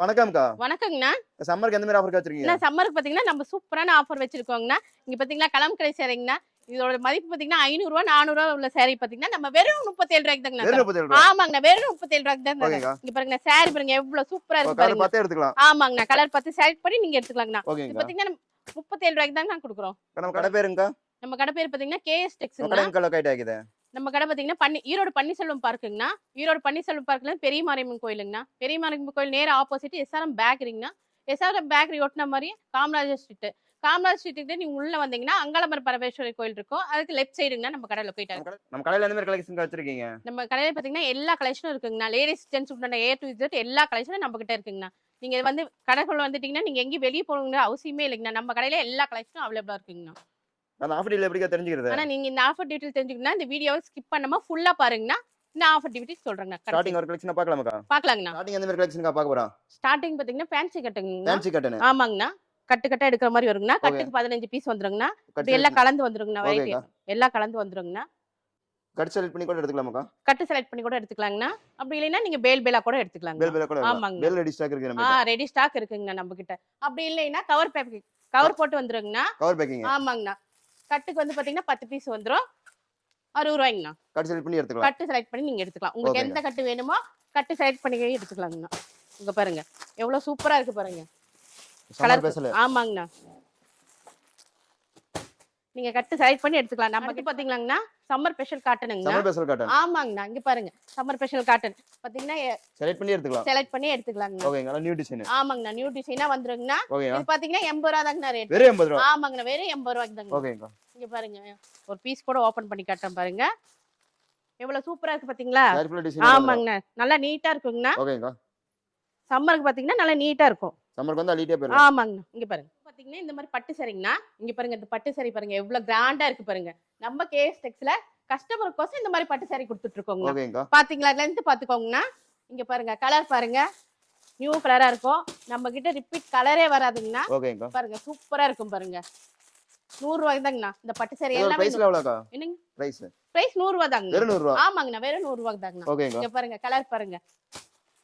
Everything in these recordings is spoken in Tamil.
வணக்கம்க்கா. வணக்கங்கண்ணா. சம்மருக்கு எந்த மாரி ஆஃபர்க்கா வச்சிருக்கீங்க? சம்மருக்கு பாத்தீங்கன்னா நம்ம சூப்பரான ஆஃபர் வச்சிருக்கோங்கண்ணா. இங்க பாத்தீங்கன்னா கலம்கரை சேலைங்கண்ணா. இதோட மதிப்பு பாத்தீங்கன்னா ரூ. 500 ரூ. 400 உள்ள சேரி பாத்தீங்கன்னா நம்ம வெறும் ரூ. 37 தாங்கண்ணா வெறும் ரூ. தரோம். 37. ஆமாங்கண்ணா, வெறும் ரூ. 37 தான் தரோம். ஓகேக்கா. இங்க பாருங்க சேரி பாருங்க எவ்வளவு சூப்பரா இருக்கு கலர் பாருங்க. பார்த்தே எடுத்துக்கலாம். ஆமாங்கண்ணா, கலர் பார்த்து செலக்ட் பண்ணி நீங்க எடுத்துக்கலாங்கண்ணா. இது ஓகேங்கா. பாத்தீங்கன்னா ரூ. 37 தாங்க குடுக்குறோம். நம்ம கடை பேருங்கக்கா? நம்ம கடை பேர் பாத்தீங்கன்னா கேஎஸ் நம்ம டெக்ஸ்ங்கண்ணா. கடை எங்க லொகேட் ஆகிக்குது? நம்ம கடை பாத்தீங்கன்னா ஈரோடு பன்னீர்செல்வம் பார்க்குங்கண்ணா. ஈரோடு பன்னீர்செல்வம் பார்க்ல பெரிய மாரியம்மன் கோயிலுங்கண்ணா. பெரிய மாரியம்மன் கோயில் நேரா ஆப்போசிட் எஸ்ஆர்எம் பேக்கரிங்கண்ணா. எஸ்ஆர்எம் பேக்கரி ஒட்டின மாதிரி காமராஜர் ஸ்ட்ரீட். காமராஜர் ஸ்ட்ரீட்டுக்கு நீங்க உள்ள வந்தீங்கன்னா அங்காளம்மன் பரமேஸ்வரி கோயில் இருக்கும். அதுக்கு லெஃப்ட் சைடுங்கண்ணா நம்ம கடை லொகேட் ஆகும். நம்ம கடையில எந்த மாரி கலெக்ஷன் வச்சிருக்கீங்க? நம்ம கடையில பாத்தீங்கன்னா எல்லா கலெக்ஷனும் இருக்குங்கண்ணா. லேடிஸ் ஜென்ஸ் உண்டான A to Z எல்லா கலெக்ஷனும் நம்ம கிட்ட இருக்குங்கண்ணா. நீங்க வந்து கடைக்குள்ள வந்துட்டீங்கன்னா நீங்க எங்கேயும் வெளியே போகணுங்கிற அவசியமே இல்லைங்கண்ணா. நம்ம கடையில எல்லா கலெக்ஷனும் அவைலபிளா இருக்குங்கண்ணா. அந்த ஆஃபர் டீல் எப்படிக்கா தெரிஞ்சுக்கிறது? ஆனா நீங்க இந்த ஆஃபர் டீடைல் தெரிஞ்சுக்கணும்னா இந்த வீடியோவை ஸ்கிப் பண்ணாம ஃபுல்லா பாருங்கண்ணா. இந்த ஆஃபர் டீடைல் சொல்றேங்க. ஸ்டார்டிங் ஒரு கலெக்ஷன் பார்க்கலாமாக்கா? பார்க்கலாங்கண்ணா. ஸ்டார்டிங் எந்த மாரி கலெக்ஷன்க்கா பார்க்க போறோம்? ஸ்டார்டிங் பாத்தீங்கன்னா ஃபேன்சி கட்டுங்கண்ணா. Fancy cotton. ஆமாங்கண்ணா. கட்டு கட்டா எடுக்கிற மாதிரி வருங்கண்ணா. கட்டுக்கு 15 பீஸ் வந்துருங்கண்ணா. இப்படி எல்லாம் கலந்து வந்துருங்கண்ணா. வெரைட்டி எல்லாம் கலந்து வந்துருங்கண்ணா. கட் செலக்ட் பண்ணி கூட எடுத்துக்கலாமாக்கா? கட்டு செலக்ட் பண்ணி கூட எடுத்துக்கலாங்கண்ணா. அப்படி இல்லைன்னா நீங்க பேலா கூட எடுத்துக்கலாங்க. பேல் கூட. ஆமாங்க. பேல் ரெடி ஸ்டாக் இருக்கு நம்ம. ரெடி ஸ்டாக் இருக்குங்கண்ணா நம்ம கிட்ட. அப்படி இல்லைன்னா கவர் போட்டு வந்துருங்கண்ணா. Cover packing. ஆமாங்கண்ணா. கட்டுக்கு வந்து பாத்தீங்கன்னா 10 பீஸ் வந்துரும். 60 ரூபாய்ங்கண்ணா. கட் செலக்ட் பண்ணி எடுத்துக்கலாம். கட்டு செலக்ட் பண்ணி நீங்க எடுத்துக்கலாம். உங்களுக்கு எந்த கட்டு வேணுமோ கட்டு செலக்ட் பண்ணி எடுத்துக்கலாங்கண்ணா. இங்க பாருங்க எவ்வளவு சூப்பரா இருக்கு பாருங்க. கலர் பேசல. ஆமாங்கண்ணா. நீங்க கட்டு செலக்ட் பண்ணி எடுத்துக்கலாம். நம்ம கிட்ட பாத்தீங்களாங்கண்ணா சம்மர் ஸ்பெஷல் காட்டனுங்கண்ணா. Summer special cotton. ஆமாங்கண்ணா. இங்க பாருங்க சம்மர் ஸ்பெஷல் காட்டன் பாத்தீங்கன்னா செலக்ட் பண்ணி எடுத்துக்கலாம். செலக்ட் பண்ணி எடுத்துக்கலாங்கண்ணா. ஓகேங்க. New design. ஆமாங்கண்ணா. நியூ டிசைனா வந்துருங்கண்ணா. ஓகேங்க. இது பாத்தீங்கன்னா 80 ரூபாய் தாங்கண்ணா ரேட். வெறும் 80 ரூபாய். ஆமாங்கண்ணா, வெறும் 80 ரூபாய்க்கு தாங்க. ஓகேங்க. இங்க பாருங்க ஒரு பீஸ் கூட ஓபன் பண்ணி காட்டுறேன் பாருங்க. எவ்வளவு சூப்பரா இருக்கு பாத்தீங்களா? ஆமாங்கண்ணா. நல்லா நீட்டா இருக்குங்கண்ணா. ஓகேங்க. சம்மருக்கு பாத்தீங்கன்னா நல்லா நீட்டா இருக்கும். சம்மருக்கு வந்து அலிட்டே போயிடும். ஆமாங்கண்ணா. இங்க பாருங்க பாத்தீங்கன்னா இந்த மாதிரி பட்டு சரிங்கண்ணா. இங்க பாருங்க இந்த பட்டு சரி பாருங்க எவ்வளவு கிராண்டா இருக்கு பாருங்க. நம்ம கேஎஸ் டெக்ஸ்ல கஸ்டமருக்கோசம் இந்த மாதிரி பட்டு சாரி கொடுத்துட்டு இருக்கோங்க. ஓகேங்க. பாத்தீங்களா? லென்த் பாத்துக்கோங்கண்ணா. இங்க பாருங்க கலர் பாருங்க நியூ கலரா இருக்கும். நம்ம கிட்ட ரிப்பீட் கலரே வராதுங்கண்ணா. ஓகேங்க. பாருங்க சூப்பரா இருக்கும் பாருங்க. 100 ரூபாய் தாங்கண்ணா இந்த பட்டு சாரி எல்லாம். பிரைஸ்ல எவ்வளவுக்கா? என்னங்க பிரைஸ்? பிரைஸ் 100 ரூபாய் தாங்க. வெறும் 100 ரூபாய். ஆமாங்கண்ணா, வெறும் 100 ரூபாய் தாங்கண்ணா. ஓகேங்க. இங்க பாருங்க கலர் பாருங்க.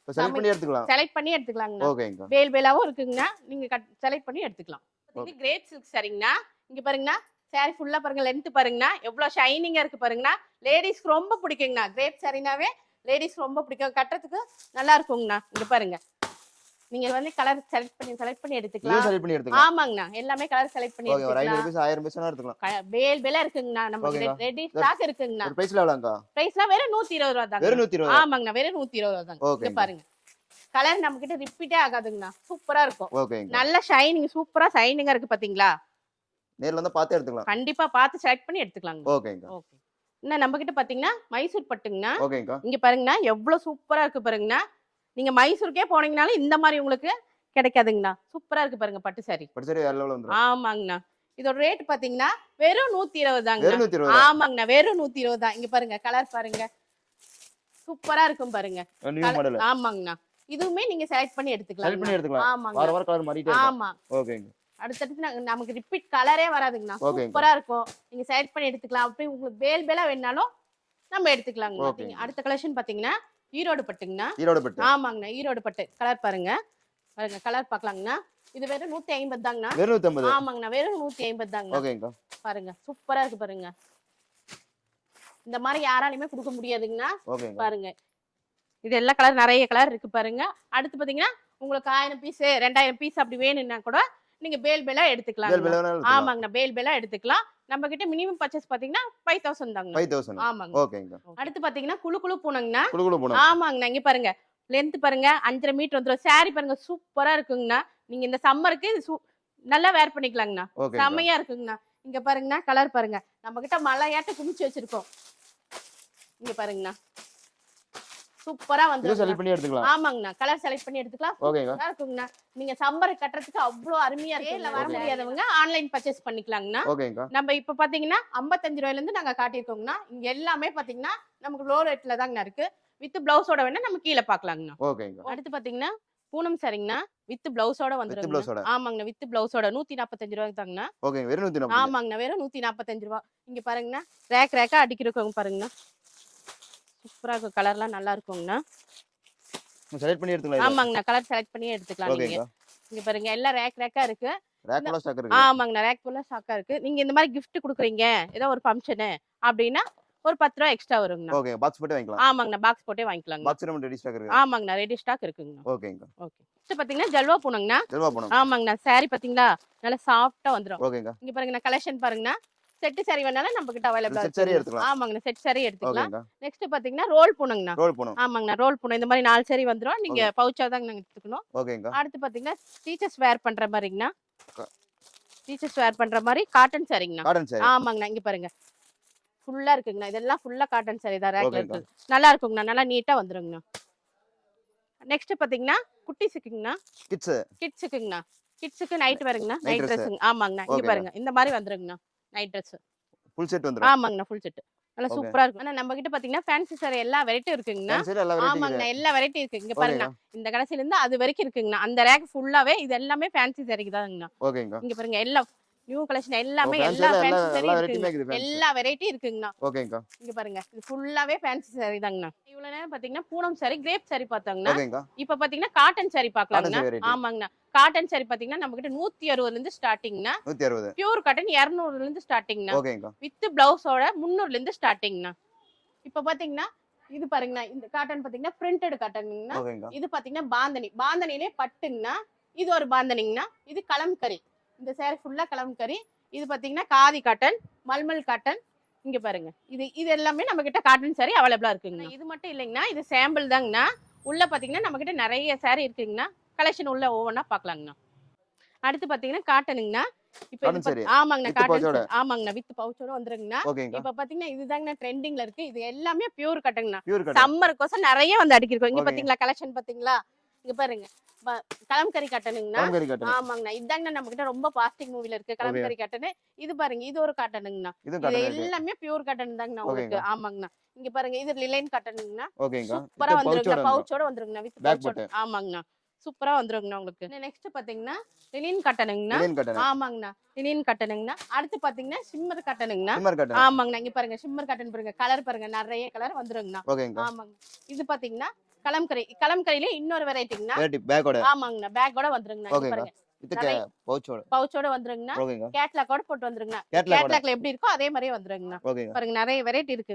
செலக்ட் பண்ணி எடுத்துக்கலாம். செலக்ட் பண்ணி எடுத்துக்கலாங்கண்ணா. ஓகேங்க. பேலாவும் இருக்குங்கண்ணா. நீங்க செலக்ட் பண்ணி எடுத்துக்கலாம். இது கிரேப் சில்க் சாரிங்கண்ணா. இங்க பாருங்கண்ணா சாரி ஃபுல்லா பாருங்க லென்த் பாருங்கண்ணா எவ்வளவு ஷைனிங்கா இருக்கு பாருங்கண்ணா. லேடிஸ்க்கு ரொம்ப பிடிக்குங்கண்ணா. கிரேப் சாரினாவே லேடிஸ்க்கு ரொம்ப பிடிக்கும். கட்டுறதுக்கு நல்லா இருக்குங்கண்ணா. இங்க பாருங்க நீங்க வந்து கலர் செலக்ட் பண்ணி எடுத்துக்கலாம். செலக்ட் பண்ணி எடுத்துக்கலாம். ஆமாங்கண்ணா. எல்லாமே கலர் செலக்ட் பண்ணி ஓகே. ஒரு 500 பீஸ் 1000 பீஸ்னா எடுத்துக்கலாம். பேலா இருக்குங்கண்ணா. நம்ம ரெடி ஸ்டாக் இருக்குங்கண்ணா. பிரைஸ்ல எவ்வளவுங்கா? பிரைஸ்லாம் வெறும் 120 ரூபாய் தாங்க. வெறும் 120. ஆமாங்கண்ணா, வெறும் 120 ரூபாய் தாங்க. இங்க பாருங்க கலர் நம்ம கிட்ட ரிப்பீட்டே ஆகாதுங்கண்ணா. சூப்பரா இருக்கும். ஓகேங்க. நல்ல ஷைனிங் சூப்பரா ஷைனிங்கா இருக்கு பாத்தீங்களா? நேர்ல வந்து பார்த்து எடுத்துக்கலாம். கண்டிப்பா பார்த்து செலக்ட் பண்ணி எடுத்துக்கலாங்க. ஓகேங்க. ஓகே. இன்னும் நம்ம கிட்ட பாத்தீங்கன்னா மைசூர் பட்டுங்கண்ணா. ஓகேங்க. இங்க பாருங்கண்ணா எவ்வளவு சூப்பரா இருக்கு பாருங்கண்ணா. நீங்க மைசூருக்கே போனீங்கனாலும் இந்த மாதிரி உங்களுக்கு கிடைக்காதுங்கண்ணா. சூப்பரா இருக்கு பாருங்க பட்டு சாரி. பட்டு சாரி வேற லெவல்ல வந்துரும். ஆமாங்கண்ணா. இதோட ரேட் பாத்தீங்கன்னா வெறும் 120 தாங்க. வெறும் 120. ஆமாங்கண்ணா, வெறும் 120 தான். இங்க பாருங்க கலர் பாருங்க சூப்பரா இருக்கும் பாருங்க. New model. ஆமாங்கண்ணா. இதுவுமே நீங்க செலக்ட் பண்ணி எடுத்துக்கலாம். செலக்ட் பண்ணி எடுத்துக்கலாம். ஆமாங்க. வார வார கலர் மாறிட்டே இருக்கும். ஆமா. ஓகேங்க. அடுத்தடுத்து நமக்கு ரிப்பீட் கலரே வராதுங்கண்ணா. சூப்பரா இருக்கும். நீங்க செலக்ட் பண்ணி எடுத்துக்கலாம். அப்படி உங்களுக்கு பேலா வேணாலும் நம்ம எடுத்துக்கலாங்க. அடுத்த கலெக்ஷன் பாத்தீங்கன்னா ஈரோடு பட்டுங்கண்ணா. ஈரோடு பட்டு. ஆமாங்கண்ணா, ஈரோடு பட்டு. கலர் பாருங்க பாருங்க கலர் பாக்கலாங்கண்ணா. இது வெறும் 150 தாங்கண்ணா. வெறும் 150. ஆமாங்கண்ணா, வெறும் 150 தாங்கண்ணா. ஓகேங்க. பாருங்க சூப்பரா இருக்கு பாருங்க. இந்த மாதிரி யாராலையுமே கொடுக்க முடியாதுங்கண்ணா. ஓகேங்க. பாருங்க இது எல்லா கலர் நிறைய கலர் இருக்கு பாருங்க. அடுத்து பாத்தீங்கன்னா உங்களுக்கு 1000 பீஸ் 2000 பீஸ் அப்படி வேணும்னா கூட நீங்க பேலா எடுத்துக்கலாம். ஆமாங்கண்ணா, பேலா எடுத்துக்கலாம். நம்ம கிட்ட மினிமம் பர்ச்சேஸ் பாத்தீங்கன்னா 5000 தாங்க. 5000. ஆமாங்க. ஓகேங்க. அடுத்து பாத்தீங்கன்னா குளு பூனங்கண்ணா. குளு பூனம். ஆமாங்கண்ணா. இங்க பாருங்க லென்த் பாருங்க 5.5 மீட்டர் வந்துரும். சாரி பாருங்க சூப்பரா இருக்குங்கண்ணா. நீங்க இந்த சம்மருக்கு நல்லா வேர் பண்ணிக்கலாங்கண்ணா. செம்மையா இருக்குங்கண்ணா. இங்க பாருங்கண்ணா கலர் பாருங்க நம்ம கிட்ட மலையாட்ட குமிச்சு வச்சிருக்கோம். இங்க பாருங்கண்ணா சூப்பரா வந்து செலக்ட் பண்ணி எடுத்துக்கலாம். ஆமாங்கண்ணா, கலர் செலக்ட் பண்ணி எடுத்துக்கலாம். சூப்பரா இருக்குங்கண்ணா. நீங்க சம்மர் கட்டறதுக்கு அவ்வளவு அருமையா இருக்கு. இல்ல வர முடியாதவங்க ஆன்லைன் பர்ச்சேஸ் பண்ணிக்கலாங்கண்ணா. ஓகேங்க. நம்ம இப்ப பாத்தீங்கன்னா 55 ரூபாயில இருந்து நாங்க காட்டியிருக்கோங்கண்ணா. இங்க எல்லாமே பாத்தீங்கன்னா நமக்கு லோ ரேட்ல தாங்கண்ணா இருக்கு. வித் பிளவுஸோட வேணா நம்ம கீழே பாக்கலாங்கண்ணா. ஓகேங்க. அடுத்து பாத்தீங்கன்னா பூனம் சரிங்கண்ணா. வித் பிளவுஸோட வந்துருங்க. ஆமாங்கண்ணா, வித் பிளவுஸோட 145 ரூபாய்க்கு தாங்கண்ணா. ஓகேங்க. வெறும் 145. ஆமாங்கண்ணா, வெறும் 145 ரூபாய். இங்க பாருங்கண்ணா ரேக்கா அடிக்கிறவங்க பாருங்கண்ணா. சூப்பரா இருக்கும். கலர்லாம் நல்லா இருக்குங்கண்ணா. செலக்ட் பண்ணி எடுத்துக்கலாம். ஆமாங்கண்ணா கலர் செலக்ட் பண்ணி எடுத்துக்கலாம் நீங்க. ஓகேங்கா. இங்க பாருங்க எல்லாம் ரேக்கா இருக்கு. ரேக் ஃபுல்லா ஸ்டாக் இருக்கு. ஆமாங்கண்ணா ரேக் ஃபுல்லா ஸ்டாக்கா இருக்கு. நீங்க இந்த மாதிரி gift குடுக்குறீங்க ஏதோ ஒரு ஃபங்க்ஷன் அப்படின்னா ஒரு 10 ரூபாய் எக்ஸ்ட்ரா வருங்கண்ணா. ஓகே, பாக்ஸ் போட்டு வாங்கிக்கலாம். ஆமாங்கண்ணா பாக்ஸ் போட்டே வாங்கிக்கலாங்க. பாக்ஸ் நம்ம ரெடி ஸ்டாக் இருக்கு. ஆமாங்கண்ணா ரெடி ஸ்டாக் இருக்குங்கண்ணா. ஓகேங்கா. ஓகே. நெக்ஸ்ட் பாத்தீங்கன்னா ஜல்வா பூனங்கண்ணா. ஜல்வா பூனம். ஆமாங்கண்ணா saree பாத்தீங்களா நல்லா சாஃப்ட்டா வந்துரும். ஓகேங்கா. இங்க பாருங்கண்ணா கலெக்ஷன் பாருங்கண்ணா. செட் saree வேணாலும் நம்ம கிட்ட அவைலபிளா செட் saree எடுத்துக்கலாம். ஆமாங்கண்ணா செட் saree எடுத்துக்கலாம். ஓகேங்கா. நெக்ஸ்ட் பாத்தீங்கன்னா ரோல் பூனங்கண்ணா. ரோல் பூனம். ஆமாங்கண்ணா ரோல் பூனம் இந்த மாதிரி 4 saree வந்துரும். நீங்க பவுச்சா தான் நாங்க எடுத்துக்கணும். ஓகேங்கா. அடுத்து பாத்தீங்கன்னா டீச்சர்ஸ் வேர் பண்ற மாதிரிங்கண்ணா. டீச்சர்ஸ் வேர் பண்ற மாதிரி காட்டன் சாரிங்கண்ணா. Cotton saree. ஆமாங்கண்ணா இங்க பாருங்க ஃபுல்லா இருக்குங்கண்ணா. இதெல்லாம் ஃபுல்லா காட்டன் saree தான் ரேக்ல ஓகேங்கா. இருக்கு. நல்லா இருக்குங்கண்ணா. நல்லா நீட்டா வந்துருங்கண்ணா. நெக்ஸ்ட் பாத்தீங்கன்னா குட்டிஸுக்குங்கண்ணா. கிட்ஸுக்குங்கண்ணா. கிட்ஸுக்கு நைட் வருங்கண்ணா. Night night dress. ட்ரெஸ்ஸுங்க. ஆமாங்கண்ணா இங்க ஓகேங்கா. பாருங்க இந்த மாதிரி வந்துருங்கண்ணா நைட் ட்ரெஸ். ஃபுல் செட் வந்துரும். ஆமாங்கண்ணா ஃபுல் செட் நல்லா Okay. சூப்பரா இருக்கும். ஆனா நம்ம கிட்ட பாத்தீங்கன்னா ஃபேன்சி saree எல்லா வெரைட்டி இருக்குங்கண்ணா. Fancy எல்லா variety ஆமாங்கண்ணா இருக்கு. எல்லா வெரைட்டி இருக்கு. இங்க பாருங்க ஓகேங்கா. இந்த கடைசில இருந்து அது வரைக்கும் இருக்குங்கண்ணா. அந்த ரேக் ஃபுல்லாவே இது எல்லாமே ஃபேன்சி சாரிக்கு தாங்கண்ணா. ஓகேங்கா. இங்க பாருங்க எல்லா நியூ கலெக்ஷன் எல்லாமே fancy எல்லா ல ஃபேன்சி எல்லா saree variety மே இருக்குங்க. இருக்குது fancy. எல்லா வெரைட்டி இருக்குங்கண்ணா. ஓகேங்கா. இங்க பாருங்க இது ஃபுல்லாவே ஃபேன்சி saree தாங்கண்ணா. இவ்வளவு நேரம் பாத்தீங்கன்னா பூனம் saree கிரேப் saree பார்த்தாங்கண்ணா. ஓகேங்கா. இப்ப பாத்தீங்கன்னா cotton saree பார்க்கலாங்கண்ணா. Cotton saree variety. ஆமாங்கண்ணா காட்டன் saree பாத்தீங்கன்னா நம்ம கிட்ட 160 ல இருந்து ஸ்டார்டிங்னா. 160. பியூர் காட்டன் 200 ல இருந்து ஸ்டார்டிங்னா. ஓகேங்கா. வித் பிளவுஸோட 300 ல இருந்து ஸ்டார்டிங்னா. இப்ப பாத்தீங்கன்னா இது பாருங்கண்ணா இந்த காட்டன் பாத்தீங்கன்னா பிரிண்டட் காட்டனுங்கண்ணா. ஓகேங்கா. இது பாத்தீங்கன்னா பாந்தனி பாந்தனிலே பட்டுங்கண்ணா. இது ஒரு பாந்தனிங்கண்ணா. இது கலம்கரி. இந்த saree ஃபுல்லா கலம்கரி. இது பாத்தீங்கன்னா காதி காட்டன் மல்மல் காட்டன். இங்க பாருங்க இது இது எல்லாமே நம்ம கிட்ட காட்டன் saree அவைலபிளா இருக்குங்கண்ணா. இது மட்டும் இல்லைங்கண்ணா இது சாம்பிள் தாங்கண்ணா. உள்ள பாத்தீங்கன்னா நம்ம கிட்ட நிறைய saree இருக்குங்கண்ணா. கலெக்ஷன் உள்ள ஒவ்வொன்றா பார்க்கலாங்கண்ணா. அடுத்து பாத்தீங்கன்னா காட்டனுங்கண்ணா. இப்ப Cotton saree. ஆமாங்கண்ணா With காட்டன் pouch-ஓட. ஆமாங்கண்ணா வித் பவுச்சோட வந்துருங்கண்ணா. ஓகேங்கா. இப்ப பாத்தீங்கன்னா இதுதாங்கண்ணா ட்ரெண்டிங்ல இருக்கு. இது எல்லாமே பியூர் காட்டனுங்கண்ணா. Pure cotton. சம்மருக்கோசம் நிறைய வந்து அடிக்கிருக்கோம். இங்க Okay. பாத்தீங்களா கலெக்ஷன் பாத்தீங்களா இங்க பாருங்க கலம்கரி காட்டனுங்கண்ணா. கலம்கரி காட்டன். ஆமாங்கண்ணா இதாங்கண்ணா நம்ம கிட்ட ரொம்ப பாஸ்டிங் மூவில இருக்கு கலம்கரி காட்டனு. இது பாருங்க இது ஒரு காட்டனுங்கண்ணா. இது இது காட்டன் இருக்கு. எல்லாமே பியூர் காட்டன் தாங்கண்ணா உங்களுக்கு. ஓகேங்கா. ஆமாங்கண்ணா இங்க பாருங்க இது லிலைன் காட்டனுங்கண்ணா. ஓகேங்கா. சூப்பரா இது வந்துருங்க pouch-ஓட பவுச்சோட வந்துருங்கண்ணா வித் Back பவுச்சோட. ஆமாங்கண்ணா சூப்பரா வந்துருங்கண்ணா உங்களுக்கு. நெக்ஸ்ட் பாத்தீங்கன்னா லினின் காட்டனுங்கண்ணா. Linen cotton. ஆமாங்கண்ணா லினின் காட்டனுங்கண்ணா. அடுத்து பாத்தீங்கன்னா ஷிம்மர் காட்டனுங்கண்ணா. Shimmer cotton. ஆமாங்கண்ணா இங்க பாருங்க ஷிம்மர் காட்டன் பாருங்க கலர் பாருங்க நிறைய கலர் வந்துருங்கண்ணா. ஓகேங்கா. ஆமாங்க இது பாத்தீங்கன்னா கலம்கரி கலம்கரியில இன்னொரு வெரைட்டிங்கண்ணா. variety பேக்கோட. ஆமாங்கண்ணா பேக்கோட வந்துருங்கண்ணா. இங்க ஓகேங்கா. பாருங்க இது நிறைய pouch-ஓட. பவுச்சோட வந்துருங்கண்ணா. ஓகேங்கா. கேட்லாக்கோட போட்டு வந்துருங்கண்ணா. Catalog-ஓட. கேட்லாக்ல எப்படி இருக்கோ அதே மாதிரியே வந்துருங்கண்ணா. ஓகேங்கா. பாருங்க நிறைய வெரைட்டி இருக்கு.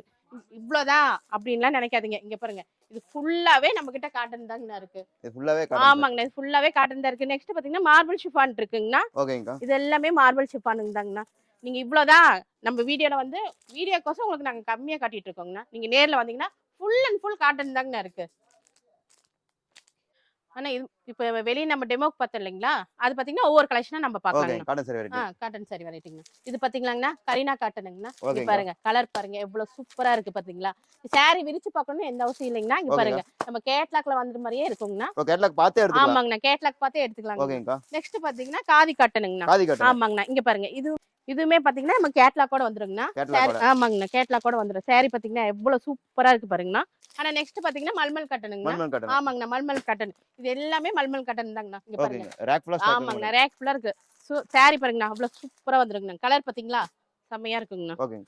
இவ்வளவுதான் அப்படின்லாம் நினைக்காதீங்க. இங்க பாருங்க இது ஃபுல்லாவே நம்ம கிட்ட காட்டன் தாங்கண்ணா இருக்கு. இது ஃபுல்லாவே காட்டன். ஆமாங்கண்ணா இது ஃபுல்லாவே காட்டன் தான் இருக்கு. நெக்ஸ்ட் பாத்தீங்கன்னா மார்பிள் ஷிஃபான் இருக்குங்கண்ணா. ஓகேங்கா. இது எல்லாமே மார்பிள் ஷிஃபானுங்க தாங்கண்ணா. நீங்க இவ்வளவுதான் நம்ம வீடியோல வந்து வீடியோக்கோசம் உங்களுக்கு நாங்க கம்மியா காட்டிட்டு இருக்கோங்கண்ணா. நீங்க நேர்ல வந்தீங்கன்னா ஃபுல் அண்ட் ஃபுல் காட்டன் தாங்கண்ணா இருக்கு. ஆனா இது இப்ப வெளிய நம்ம டெமோக்கு பார்த்தோம் இல்லைங்களா அது பாத்தீங்கன்னா ஒவ்வொரு கலெக்ஷனா நம்ம ஓகே, பார்க்கலாங்கண்ணா. Cotton saree variety. Cotton saree வெரைட்டிங்க. இது பாத்தீங்களாங்கண்ணா கரீனா காட்டனுங்கண்ணா. இங்க ஓகேங்கா. பாருங்க கலர் பாருங்க எவ்வளவு சூப்பரா இருக்கு பாத்தீங்களா. saree விரிச்சு பார்க்கணும்னு எந்த அவசியம் இல்லைங்கண்ணா. இங்க பாருங்க நம்ம கேட்லாக்ல வந்த மாதிரியே இருக்குங்கண்ணா. ஓ, கேட்லாக் பார்த்தே எடுத்துக்கலாம். ஆமாங்கண்ணா கேட்லாக் பார்த்தே எடுத்துக்கலாங்க. ஓகேங்கா. நெக்ஸ்ட் பாத்தீங்கன்னா காதி காட்டனுங்கண்ணா. காதி காட்டன். ஆமாங்கண்ணா இங்க பாருங்க இதுவுமே பாத்தீங்கன்னா நம்ம கேட்லாக்கோட வந்துருங்கண்ணா. கேட்லாக்கோட. ஆமாங்கண்ணா கேட்லாக்கோட வந்துரும். saree பாத்தீங்கன்னா எவ்வளவு சூப்பரா இருக்கு பாருங்கண்ணா. ஆனா நெக்ஸ்ட் பாத்தீங்கன்னா மல்மல் காட்டனுங்கண்ணா. மல்மல் காட்டன். ஆமாங்கண்ணா மல்மல் காட்டன். இது எல்லாமே மல்மல் காட்டன் தாங்கண்ணா. இங்க பாருங்க ஓகேங்க. ரேக் ஃபுல்லா ஸ்டாக் ஆமாங்கண்ணா ரேக் ஃபுல்லா இருக்கு. saree பாருங்கண்ணா அவ்வளவு சூப்பரா வந்துருங்கண்ணா. கலர் பாத்தீங்களா செம்மையா இருக்குங்கண்ணா. ஓகேங்க.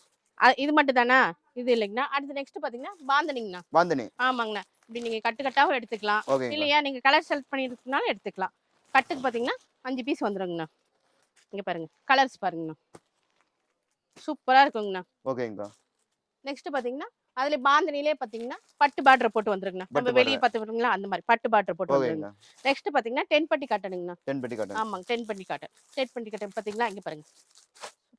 இது மட்டும் தானா இது இல்லைங்கண்ணா. அடுத்து நெக்ஸ்ட் பாத்தீங்கன்னா பாந்தனிங்கண்ணா. பாந்தனி. ஆமாங்கண்ணா இப்படி நீங்க கட்டாவும் எடுத்துக்கலாம். ஓகேங்க. இல்லையா நீங்க கலர் செலக்ட் பண்ணிருக்கனாலும் எடுத்துக்கலாம். கட்டுக்கு பாத்தீங்கன்னா 5 பீஸ் வந்துருங்கண்ணா. இங்க பாருங்க கலர்ஸ் பாருங்கண்ணா சூப்பரா இருக்குங்கண்ணா. ஓகேங்கா. நெக்ஸ்ட் பாத்தீங்கன்னா அதுல பாந்தனிலே பாத்தீங்கன்னா பட்டு பார்டர் போட்டு வந்துருங்கண்ணா. நம்ம பட்டு வெளியே பாத்துறீங்களா அந்த மாதிரி பட்டு பார்டர் போட்டு வந்துருங்க. ஓகேங்கா. நெக்ஸ்ட் பாத்தீங்கன்னா 10 பட்டி காட்டனுங்கண்ணா. 10 பெட்டி காட்டன். ஆமாங்க 10 பட்டி காட்டன். 10 பட்டி காட்டன் பாத்தீங்களா இங்க பாருங்க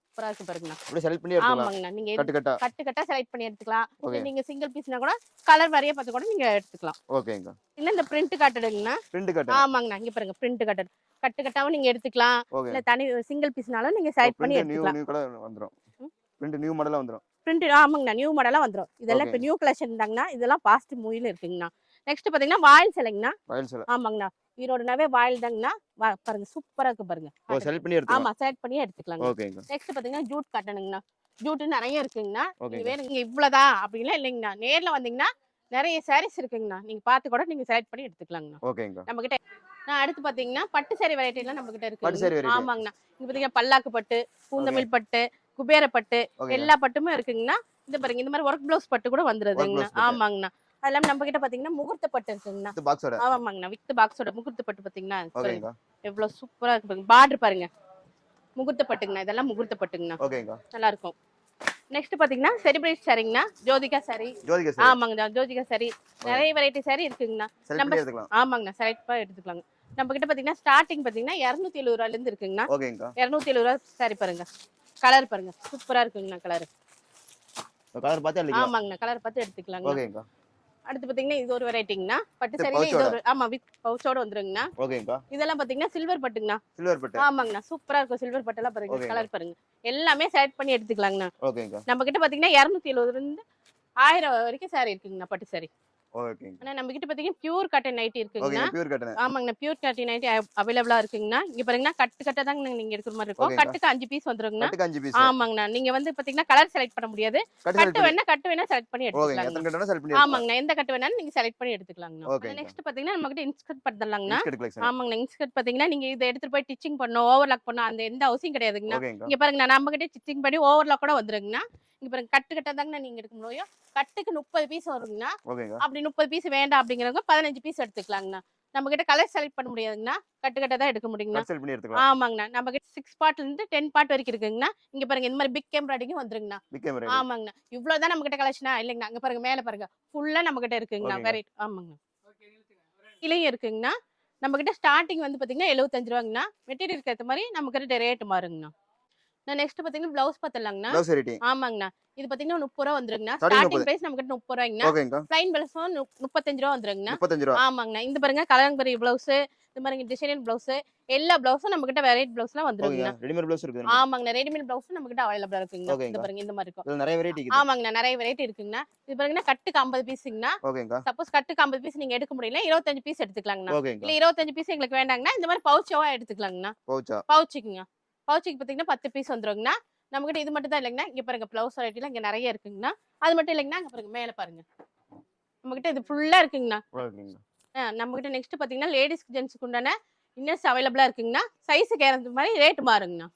சூப்பரா இருக்கு பாருங்கண்ணா. அப்படியே செலக்ட் பண்ணி எடுத்துக்கலாம். ஆமாங்கண்ணா நீங்க கட்டு கட்டா செலக்ட் பண்ணி எடுத்துக்கலாம். Okay. இல்ல நீங்க சிங்கிள் பீஸ்னா கூட கலர் வரைய பார்த்து கூட நீங்க எடுத்துக்கலாம். ஓகேங்கா. இல்ல இந்த பிரிண்ட் காட்டனுங்கண்ணா. Print cotton. ஆமாங்கண்ணா இங்க பாருங்க பிரிண்ட் காட்டன். கட்டாவும் நீங்க எடுத்துக்கலாம். ஓகே. இல்ல தனி சிங்கிள் பீஸ்னாலும் நீங்க செலக்ட் பண்ணி நியூ எடுத்துக்கலாம். நியூ கலர் வந்துரும். பிரிண்ட் நியூ மாடலா வந்துரும். பிரிண்ட் ஆமாங்கண்ணா நியூ மாடலா வந்துரும். இதெல்லாம் இப்ப Okay. New collection தாங்கண்ணா. இதெல்லாம் பாஸ்ட் மூவில இருக்குங்கண்ணா. நெக்ஸ்ட் பாத்தீங்கன்னா வாயில் சிலைங்கண்ணா. ராயல் சேல. ஆமாங்கண்ணா ஈரோடுனாவே வாயில் தாங்கண்ணா. பாருங்க சூப்பரா இருக்கு பாருங்க. ஓ, செலக்ட் பண்ணி எடுத்துக்கலாம். ஆமா செலக்ட் பண்ணி எடுத்துக்கலாம். ஓகேங்கா. நெக்ஸ்ட் பாத்தீங்கன்னா ஜூட் காட்டனுங்கண்ணா. ஜூட் நிறைய இருக்குங்கண்ணா. Okay. நீங்க வேணும் நீங்க இவ்வளவுதான் அப்படின்லாம் இல்லைங்கண்ணா. நேர்ல வந்தீங்கன்னா நிறைய sarees இருக்குங்கண்ணா. நீங்க பார்த்து கூட நீங்க செலக்ட் பண்ணி எடுத்துக்கலாங்கண்ணா. ஓகேங்கா. நம்ம கிட்ட அடுத்து பாத்தீங்கன்னா பட்டு saree வெரைட்டி எல்லாம் நம்ம கிட்ட பட்டு saree இருக்கு. variety. ஆமாங்கண்ணா இங்க பாத்தீங்கன்னா பல்லாக்கு பட்டு பூந்தமிழ் பட்டு குபேர பட்டு ஓகே. எல்லா பட்டுமே இருக்குங்கண்ணா. இந்த பாருங்க இந்த மாதிரி ஒர்க் பிளவுஸ் பட்டு கூட வந்துருதுங்கண்ணா. blouse பட்டு. ஆமாங்கண்ணா அதெல்லாம் நம்ம கிட்ட பாத்தீங்கன்னா முகூர்த்த பட்டு இருக்குங்கண்ணா. இது பாக்ஸோட. ஆமாங்கண்ணா, வித் பாக்ஸோட முகூர்த்த பட்டு பாத்தீங்கன்னா ஓகேங்கா. எவ்வளவு சூப்பரா இருக்கு பாருங்க. பார்டர் பாருங்க, முகூர்த்த பட்டுங்கண்ணா. இதெல்லாம் முகூர்த்த பட்டுங்கண்ணா. ஓகேங்கா. நல்லா இருக்கும். நெக்ஸ்ட் பாத்தீங்கன்னா செலிபிரேட் சாரிங்கண்ணா, ஜோதிகா சாரி. ஜோதிகா சாரி. ஆமாங்கண்ணா, ஜோதிகா சாரி நிறைய வெரைட்டி சாரி இருக்குங்கண்ணா. செலக்ட் நம்ம பண்ணி எடுத்துக்கலாம். ஆமாங்கண்ணா, செலக்ட் எடுத்துக்கலாங்க. நம்ம கிட்ட பாத்தீங்கன்னா ஸ்டார்டிங் பாத்தீங்கன்னா 270 ரூபாயில இருந்து இருக்குங்கண்ணா. ஓகேங்கா. 270 ரூபாய் சாரி பாருங்க. கலர் பாருங்க, சூப்பரா இருக்குங்கண்ணா கலர். கலர் பார்த்து எடுக்கலாம். ஆமாங்கண்ணா, கலர் பார்த்து எடுத்துக்கலாங்க. ஓகேங்கா. அடுத்து பாத்தீங்கன்னா இது ஒரு வெரைட்டிங்கண்ணா, பட்டு இது சாரி. இது ஒரு ஆமா வித் பவுச்சோட வந்துருங்கண்ணா. ஓகேங்கா. இதெல்லாம் பாத்தீங்கன்னா சில்வர் பட்டுங்கண்ணா. சில்வர் பட்டு. ஆமாங்கண்ணா, சூப்பரா இருக்கும். சில்வர் பட்டெல்லாம் பாருங்க, கலர் பாருங்க. எல்லாமே செலக்ட் பண்ணி எடுத்துக்கலாங்கண்ணா. ஓகேங்கா. நம்ம நம்ம கிட்ட பாத்தீங்கன்னா 270 இருந்து 1000 வரைக்கும் சாரி இருக்குங்கண்ணா, பட்டு சாரி. ஓகேங்க. ஆனா நம்ம கிட்ட பாத்தீங்கன்னா பியூர் காட்டன் நைட்டி இருக்குங்கண்ணா. Okay, pure cotton. ஆமாங்கண்ணா, பியூர் காட்டன் நைட்டி அவைலபிளா இருக்குங்கண்ணா. இங்க பாருங்கண்ணா, கட்டு கட்ட தாங்க நீங்க எடுக்கிற மாதிரி இருக்கும். கட்டுக்கு 5 பீஸ் வந்துருங்கண்ணா. கட்டுக்கு 5 பீஸ். ஆமாங்கண்ணா, நீங்க வந்து பாத்தீங்கன்னா கலர் செலக்ட் பண்ண முடியாது. கட்டு வேணா செலக்ட் பண்ணி ஓகேங்க. எடுத்துக்கலாங்க. எத்தனை கட்டனா செலக்ட் பண்ணி ஆமாங்கண்ணா, எந்த கட்டு வேணாலும் நீங்க செலக்ட் பண்ணி எடுத்துக்கலாங்கண்ணா. ஓகேங்க. நெக்ஸ்ட் பாத்தீங்கன்னா நம்ம கிட்ட இன்ஸ்கர்ட் பட்டலாங்கண்ணா. எடுத்துக்கலாம். கலெக்ஷன். ஆமாங்கண்ணா, இன்ஸ்கர்ட் பாத்தீங்கன்னா நீங்க இதை எடுத்துட்டு போய் ஸ்டிச்சிங் பண்ணணும், ஓவர்லாக் பண்ணணும், அந்த எந்த அவசியம் கிடையாதுங்கண்ணா. ஓகேங்க. இங்க பாருங்கண்ணா, நம்ம கிட்ட ஸ்டிச்சிங் பண்ணி ஓவர்லாக் கூட வந்துருங்கண்ணா. இங்க பாருங்க, கட்டு கட்டா தாங்கண்ணா நீங்க எடுக்க முடியும். கட்டுக்கு 30 பீஸ் வருங்கண்ணா. ஓகேங்க. அப்படி 30 பீஸ் வேண்டாம் அப்படிங்கிறவங்க 15 பீஸ் எடுத்துக்கலாங்கண்ணா. நம்ம கிட்ட கலர் செலக்ட் பண்ண முடியாதுங்கண்ணா, கட்டு கட்டா தான் எடுக்க முடியுங்கண்ணா. செலக்ட் பண்ணி எடுத்துக்கலாம். ஆமாங்கண்ணா, நம்ம கிட்ட 6 பார்ட்ல இருந்து 10 பார்ட் வரைக்கும் இருக்குங்கண்ணா. இங்க பாருங்க, இந்த மாதிரி பிக் எம்ப்ராய்டிங்கும் வந்துருங்கண்ணா. Big camera. ஆமாங்கண்ணா, இவ்வளவுதான் நம்ம கிட்ட கலெக்ஷனா இல்லைங்கண்ணா. அங்க பாருங்க, மேல பாருங்க, ஃபுல்லா நம்ம கிட்ட இருக்குங்கண்ணா. ஓகேங்க. வெரைட்டி. ஆமாங்கண்ணா, இலையும் இருக்குங்கண்ணா. நம்ம கிட்ட ஸ்டார்டிங் வந்து பாத்தீங்கன்னா 75 ரூபாங்கண்ணா. மெட்டீரியலுக்கு ஏற்ற மாதிரி நம்ம கிட்ட ரேட் மாறுங்கண்ணா. நெக்ஸ்ட் பாத்தீங்கன்னா பிளவுஸ் பார்த்தலாங்கண்ணா. Blouse variety. ஆமாங்கண்ணா, இது பாத்தீங்கன்னா 30 ரூபா வந்துருங்கண்ணா. Starting ஸ்டார்டிங் பிரைஸ் நம்ம கிட்ட 30 ரூபாய்ங்கண்ணா. ஓகேங்க. பிளைன் பிளவுஸும் 35 ரூபா வந்துருங்கண்ணா. 35 ரூபாய். ஆமாங்கண்ணா, இந்த பாருங்க கலங்கரி பிளவுஸ், இந்த மாதிரி டிசைன் பிளவுஸ், எல்லா பிளவுஸும் நம்ம கிட்ட வெரைட்டி பிளவுஸ்லாம் ஓகேங்க. வந்துருங்கண்ணா. ரெடிமேட் ப்ளவுஸ் இருக்குது. ஆமாங்கண்ணா, ரெடிமேட் பிளவுஸ் நம்ம கிட்ட அவைலபிளா இருக்குங்கண்ணா. ஓகேங்க. இந்த பாருங்க, இந்த மாதிரி இருக்கும். இதுல நிறைய வெரைட்டி இருக்குது. ஆமாங்கண்ணா, நிறைய வெரைட்டி இருக்குங்கண்ணா. இது பாருங்கன்னா கட்டுக்கு 50 பீஸுங்கண்ணா. ஓகேங்க. சப்போஸ் கட்டுக்கு 50 பீஸ் நீங்க எடுக்க முடியல, 25 பீஸ் எடுத்துக்கலாங்கண்ணா. ஓகேங்க. இல்ல 25 பீஸ் எங்களுக்கு வேண்டாங்கண்ணா, இந்த மாதிரி பவுச்சாவா எடுத்துக்கலாங்கண்ணா. பவுச்சா. பவுச்சுக்குங்க. பவுச்சுக்கு பாத்தீங்கன்னா 10 பீஸ் வந்துருங்கண்ணா. நம்ம கிட்ட இது மட்டும் தான் இல்லைங்கண்ணா. இங்க பாருங்க, பிளவுஸ் வெரைட்டில இங்க நிறைய இருக்குங்கண்ணா. அது மட்டும் இல்லைங்கண்ணா, இங்க பாருங்க மேல பாருங்க, நம்ம கிட்ட இது ஃபுல்லா இருக்குங்கண்ணா. ஓகேங்க. நம்ம கிட்ட நெக்ஸ்ட் பாத்தீங்கன்னா லேடிஸ்க்கு ஜென்ஸ்க்கு உண்டான இன்னர்ஸ் அவைலபிளா இருக்குங்கண்ணா. சைஸுக்கு ஏற்ற மாதிரி ரேட் மாறுங்கண்ணா.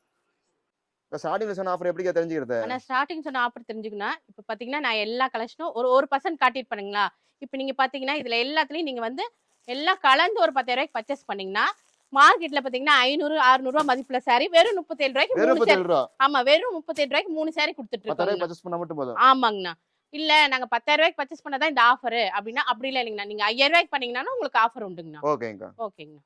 ஸ்டார்டிங்ல சொன்ன ஆஃபர் எப்படி தெரிஞ்சுக்கிறது? ஆனா ஸ்டார்டிங் சொன்ன ஆஃபர் தெரிஞ்சுக்கணும். இப்ப பாத்தீங்கன்னா நான் எல்லா கலெக்ஷனும் ஒரு பர்சன்ட் காட்டிட்டு பண்ணுங்களா. இப்ப நீங்க பாத்தீங்கன்னா இதுல எல்லாத்துலயும் நீங்க வந்து எல்லாம் கலந்து ஒரு 10,000 ரூபாய்க்கு பர்ச்சேஸ் பண்ணீங்கன்னா, மார்க்கெட்ல பாத்தீங்கன்னா 500 600 ரூபாய் மதிப்புல சாரி வெறும் 37 ரூபாய்க்கு வெறும் 3 சாரி. 37 ரூபாய். ஆமா, வெறும் 37 ரூபாய்க்கு 3 சாரி கொடுத்துட்டு 10,000 இருக்கோம். பர்ச்சேஸ் பண்ணா மட்டும் போதும். ஆமாங்கண்ணா. இல்ல நாங்க 10,000 ரூபாய்க்கு பர்ச்சேஸ் பண்ணதான் இந்த ஆஃபர் அப்படின்னா அப்படி இல்ல இல்லைங்கண்ணா. நீங்க 5000 ரூபாய்க்கு பண்ணீங்கன்னா உங்களுக்கு ஆஃபர் உண்டுங்கண்ணா. ஓகேங்க. ஓகேங்கண்ணா.